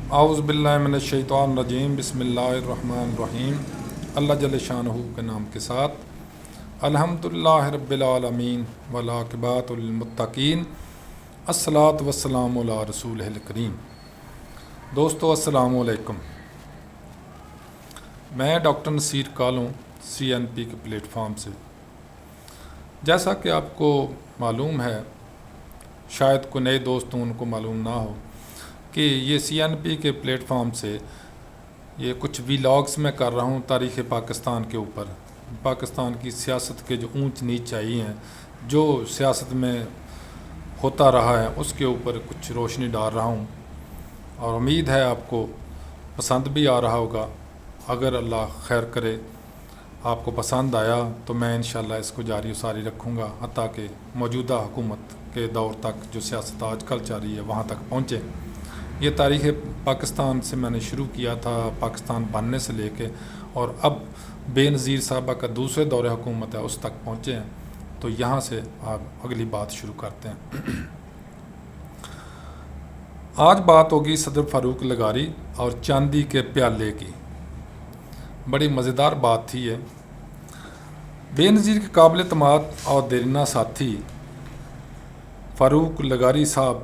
اعوذ باللہ من الشیطان الرجیم، بسم اللہ الرحمن الرحیم، اللہ جل شانہ کے نام کے ساتھ۔ الحمدللہ رب العالمین والعاقبۃ للمتقین، الصلاۃ والسلام علی رسول الکریم۔ دوستو السلام علیکم، میں ڈاکٹر نصیر کالوں CNP کے پلیٹ فارم سے۔ جیسا کہ آپ کو معلوم ہے، شاید کوئی نئے دوست ان کو معلوم نہ ہو کہ یہ CNP کے پلیٹ فارم سے یہ کچھ ویلاگس میں کر رہا ہوں تاریخ پاکستان کے اوپر، پاکستان کی سیاست کے جو اونچ نیچ آئی ہیں، جو سیاست میں ہوتا رہا ہے اس کے اوپر کچھ روشنی ڈال رہا ہوں، اور امید ہے آپ کو پسند بھی آ رہا ہوگا۔ اگر اللہ خیر کرے آپ کو پسند آیا تو میں انشاءاللہ اس کو جاری و ساری رکھوں گا، حتیٰ کہ موجودہ حکومت کے دور تک جو سیاست آج کل جاری ہے وہاں تک پہنچے۔ یہ تاریخ پاکستان سے میں نے شروع کیا تھا، پاکستان بننے سے لے کے، اور اب بے نظیر صاحبہ کا دوسرے دور حکومت ہے اس تک پہنچے ہیں، تو یہاں سے آپ اگلی بات شروع کرتے ہیں۔ آج بات ہوگی صدر فاروق لغاری اور چاندی کے پیالے کی۔ بڑی مزیدار بات تھی یہ۔ بے نظیر کے قابل اعتماد اور دیرینہ ساتھی فاروق لغاری صاحب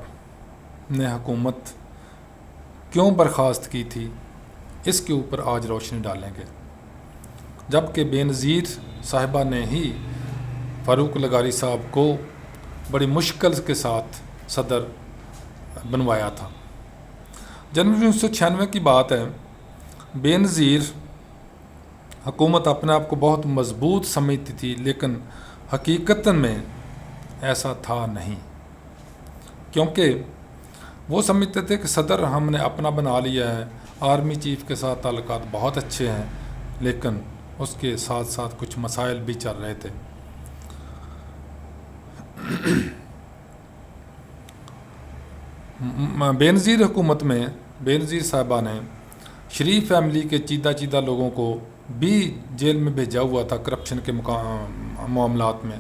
نے حکومت کیوں برخاست کی تھی، اس کے اوپر آج روشنی ڈالیں گے، جبکہ بے نظیر صاحبہ نے ہی فاروق لغاری صاحب کو بڑی مشکل کے ساتھ صدر بنوایا تھا۔ جنوری 1996 کی بات ہے۔ بے نظیر حکومت اپنے آپ کو بہت مضبوط سمجھتی تھی، لیکن حقیقت میں ایسا تھا نہیں، کیونکہ وہ سمجھتے تھے کہ صدر ہم نے اپنا بنا لیا ہے، آرمی چیف کے ساتھ تعلقات بہت اچھے ہیں، لیکن اس کے ساتھ ساتھ کچھ مسائل بھی چل رہے تھے۔ بے نظیر حکومت میں بے نظیر صاحبہ نے شریف فیملی کے چیدہ لوگوں کو بھی جیل میں بھیجا ہوا تھا کرپشن کے معاملات میں،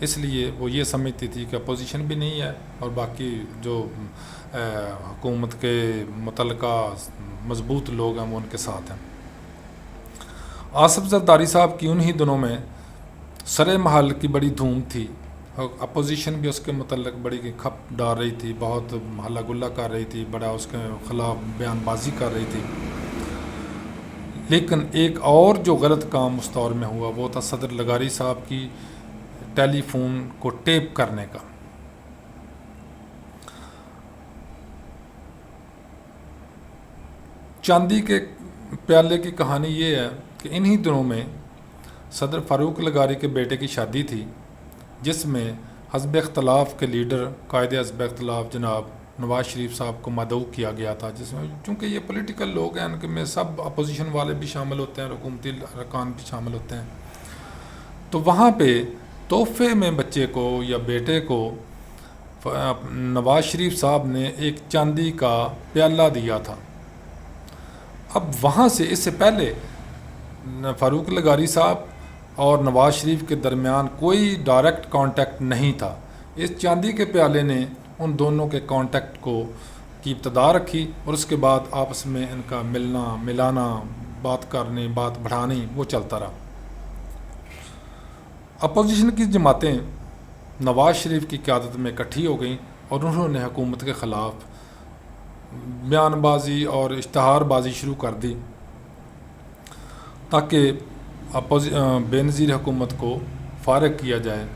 اس لیے وہ یہ سمجھتی تھی کہ اپوزیشن بھی نہیں ہے اور باقی جو حکومت کے متعلقہ مضبوط لوگ ہیں وہ ان کے ساتھ ہیں۔ آصف زرداری صاحب کی انہی دنوں میں سرے محل کی بڑی دھوم تھی، اپوزیشن بھی اس کے متعلق بڑی کھپ ڈال رہی تھی، بہت ہلا گلا کر رہی تھی، بڑا اس کے خلاف بیان بازی کر رہی تھی، لیکن ایک اور جو غلط کام اس دور میں ہوا وہ تھا صدر لغاری صاحب کی ٹیلی فون کو ٹیپ کرنے کا۔ چاندی کے پیالے کی کہانی یہ ہے کہ انہی دنوں میں صدر فاروق لغاری کے بیٹے کی شادی تھی، جس میں حزب اختلاف کے لیڈر قائد حزب اختلاف جناب نواز شریف صاحب کو مدعو کیا گیا تھا، جس میں چونکہ یہ پولیٹیکل لوگ ہیں، ان کے میں سب اپوزیشن والے بھی شامل ہوتے ہیں، حکومتی ارکان بھی شامل ہوتے ہیں، تو وہاں پہ تحفے میں بچے کو یا بیٹے کو نواز شریف صاحب نے ایک چاندی کا پیالہ دیا تھا۔ اب وہاں سے اس سے پہلے فاروق لغاری صاحب اور نواز شریف کے درمیان کوئی ڈائریکٹ کانٹیکٹ نہیں تھا۔ اس چاندی کے پیالے نے ان دونوں کے کانٹیکٹ کی ابتدا رکھی، اور اس کے بعد آپس میں ان کا ملنا ملانا، بات کرنی، بات بڑھانی، وہ چلتا رہا۔ اپوزیشن کی جماعتیں نواز شریف کی قیادت میں اکٹھی ہو گئیں اور انہوں نے حکومت کے خلاف بیان بازی اور اشتہار بازی شروع کر دی، تاکہ بے نظیر حکومت کو فارغ کیا جائے،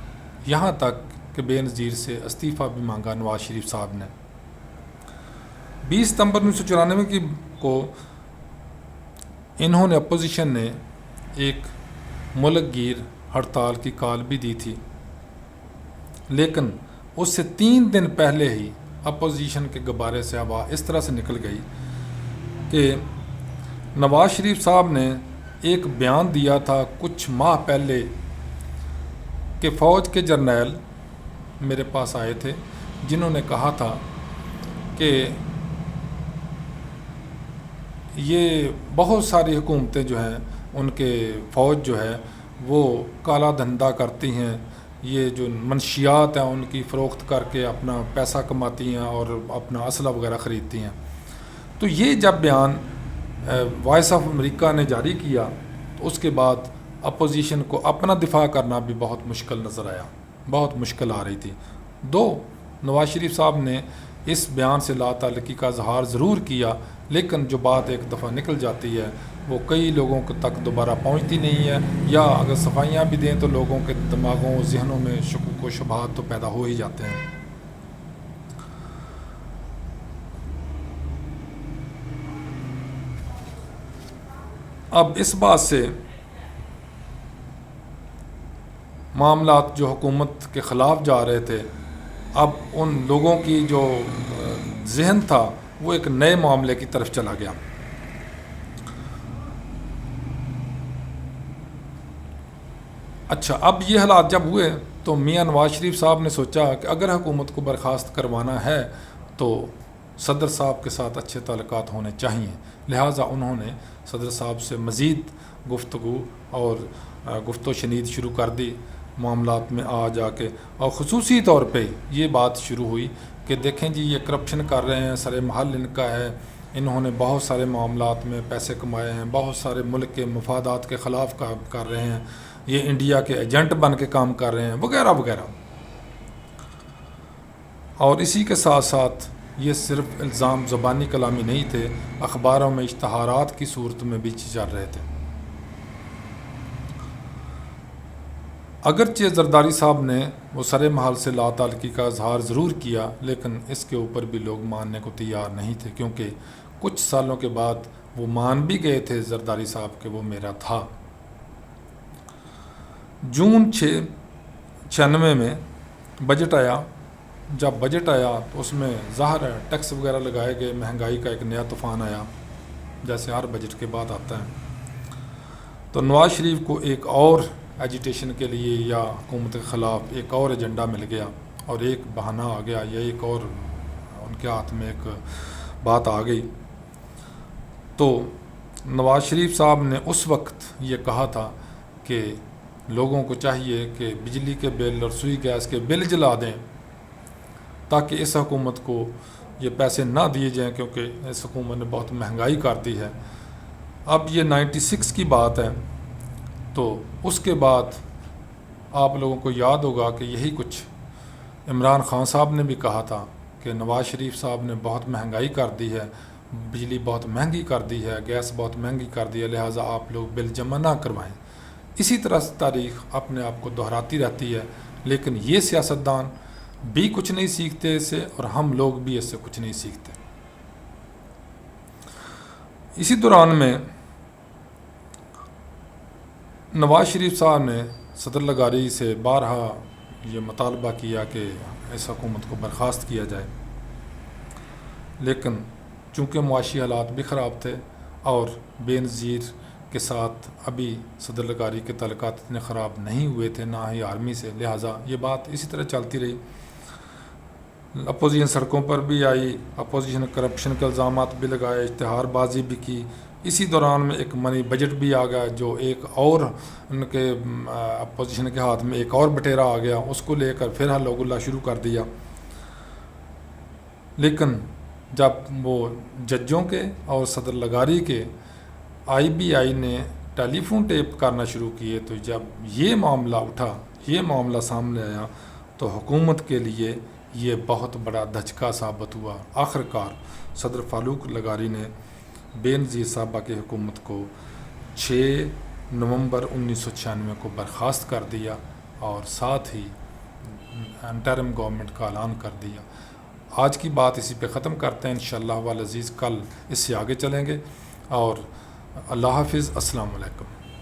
یہاں تک کہ بے نظیر سے استعفیٰ بھی مانگا نواز شریف صاحب نے۔ 20 ستمبر 1994 کو انہوں نے اپوزیشن نے ایک ملک گیر ہڑتال کی کال بھی دی تھی، لیکن اس سے 3 دن پہلے ہی اپوزیشن کے غبارے سے ہوا اس طرح سے نکل گئی کہ نواز شریف صاحب نے ایک بیان دیا تھا کچھ ماہ پہلے کہ فوج کے جرنیل میرے پاس آئے تھے، جنہوں نے کہا تھا کہ یہ بہت ساری حکومتیں جو ہیں ان کے فوج جو ہے وہ کالا دھندا کرتی ہیں، یہ جو منشیات ہیں ان کی فروخت کر کے اپنا پیسہ کماتی ہیں اور اپنا اسلحہ وغیرہ خریدتی ہیں۔ تو یہ جب بیان وائس آف امریکہ نے جاری کیا تو اس کے بعد اپوزیشن کو اپنا دفاع کرنا بھی بہت مشکل نظر آیا، بہت مشکل آ رہی تھی۔ نواز شریف صاحب نے اس بیان سے لا تعلقی کا اظہار ضرور کیا، لیکن جو بات ایک دفعہ نکل جاتی ہے وہ کئی لوگوں تک دوبارہ پہنچتی نہیں ہے، یا اگر صفائیاں بھی دیں تو لوگوں کے دماغوں ذہنوں میں شکوک و شبہات تو پیدا ہو ہی جاتے ہیں۔ اب اس بات سے معاملات جو حکومت کے خلاف جا رہے تھے، اب ان لوگوں کی جو ذہن تھا وہ ایک نئے معاملے کی طرف چلا گیا۔ اچھا، اب یہ حالات جب ہوئے تو میاں نواز شریف صاحب نے سوچا کہ اگر حکومت کو برخاست کروانا ہے تو صدر صاحب کے ساتھ اچھے تعلقات ہونے چاہیے، لہٰذا انہوں نے صدر صاحب سے مزید گفتگو اور گفت و شنید شروع کر دی معاملات میں آ جا کے، اور خصوصی طور پہ یہ بات شروع ہوئی کہ دیکھیں جی یہ کرپشن کر رہے ہیں، سر محل ان کا ہے، انہوں نے بہت سارے معاملات میں پیسے کمائے ہیں، بہت سارے ملک کے مفادات کے خلاف کر رہے ہیں، یہ انڈیا کے ایجنٹ بن کے کام کر رہے ہیں، وغیرہ وغیرہ۔ اور اسی کے ساتھ ساتھ یہ صرف الزام زبانی کلامی نہیں تھے، اخباروں میں اشتہارات کی صورت میں بھی چل رہے تھے۔ اگرچہ زرداری صاحب نے وہ سر محل سے لا تعلقی کا اظہار ضرور کیا، لیکن اس کے اوپر بھی لوگ ماننے کو تیار نہیں تھے، کیونکہ کچھ سالوں کے بعد وہ مان بھی گئے تھے زرداری صاحب کہ وہ میرا تھا۔ جون 96 میں بجٹ آیا۔ جب بجٹ آیا تو اس میں ظاہر ہے ٹیکس وغیرہ لگائے گئے، مہنگائی کا ایک نیا طوفان آیا جیسے ہر بجٹ کے بعد آتا ہے۔ تو نواز شریف کو ایک اور ایجیٹیشن کے لیے یا حکومت کے خلاف ایک اور ایجنڈا مل گیا، اور ایک بہانہ آ گیا، یا ایک اور ان کے ہاتھ میں ایک بات آ گئی۔ تو نواز شریف صاحب نے اس وقت یہ کہا تھا کہ لوگوں کو چاہیے کہ بجلی کے بل اور سوئی گیس کے بل جلا دیں تاکہ اس حکومت کو یہ پیسے نہ دیے جائیں، کیونکہ اس حکومت نے بہت مہنگائی کر دی ہے۔ اب یہ 96 کی بات ہے، تو اس کے بعد آپ لوگوں کو یاد ہوگا کہ یہی کچھ عمران خان صاحب نے بھی کہا تھا کہ نواز شریف صاحب نے بہت مہنگائی کر دی ہے، بجلی بہت مہنگی کر دی ہے، گیس بہت مہنگی کر دی ہے، لہٰذا آپ لوگ بل جمع نہ کروائیں۔ اسی طرح سے تاریخ اپنے آپ کو دہراتی رہتی ہے، لیکن یہ سیاستدان بھی کچھ نہیں سیکھتے اس سے، اور ہم لوگ بھی اس سے کچھ نہیں سیکھتے۔ اسی دوران میں نواز شریف صاحب نے صدر لغاری سے بارہا یہ مطالبہ کیا کہ اس حکومت کو برخاست کیا جائے، لیکن چونکہ معاشی حالات بھی خراب تھے اور بے نظیر کے ساتھ ابھی صدر لغاری کے تعلقات اتنے خراب نہیں ہوئے تھے، نہ ہی آرمی سے، لہٰذا یہ بات اسی طرح چلتی رہی۔ اپوزیشن سڑکوں پر بھی آئی، اپوزیشن کرپشن کے الزامات بھی لگائے، اشتہار بازی بھی کی۔ اسی دوران میں ایک منی بجٹ بھی آ گیا، جو ایک اور ان کے اپوزیشن کے ہاتھ میں ایک اور بٹیرا آ گیا، اس کو لے کر پھر ہلو گلا شروع کر دیا۔ لیکن جب وہ ججوں کے اور صدر لغاری کے IBI نے ٹیلی فون ٹیپ کرنا شروع کیے، تو جب یہ معاملہ اٹھا، یہ معاملہ سامنے آیا، تو حکومت کے لیے یہ بہت بڑا دھچکا ثابت ہوا۔ آخرکار صدر فاروق لغاری نے بے نظیر صاحبہ کی حکومت کو 6 نومبر 1996 کو برخاست کر دیا، اور ساتھ ہی انٹرم گورنمنٹ کا اعلان کر دیا۔ آج کی بات اسی پہ ختم کرتے ہیں، انشاءاللہ والعزیز کل اس سے آگے چلیں گے، اور اللہ حافظ، السلام علیکم۔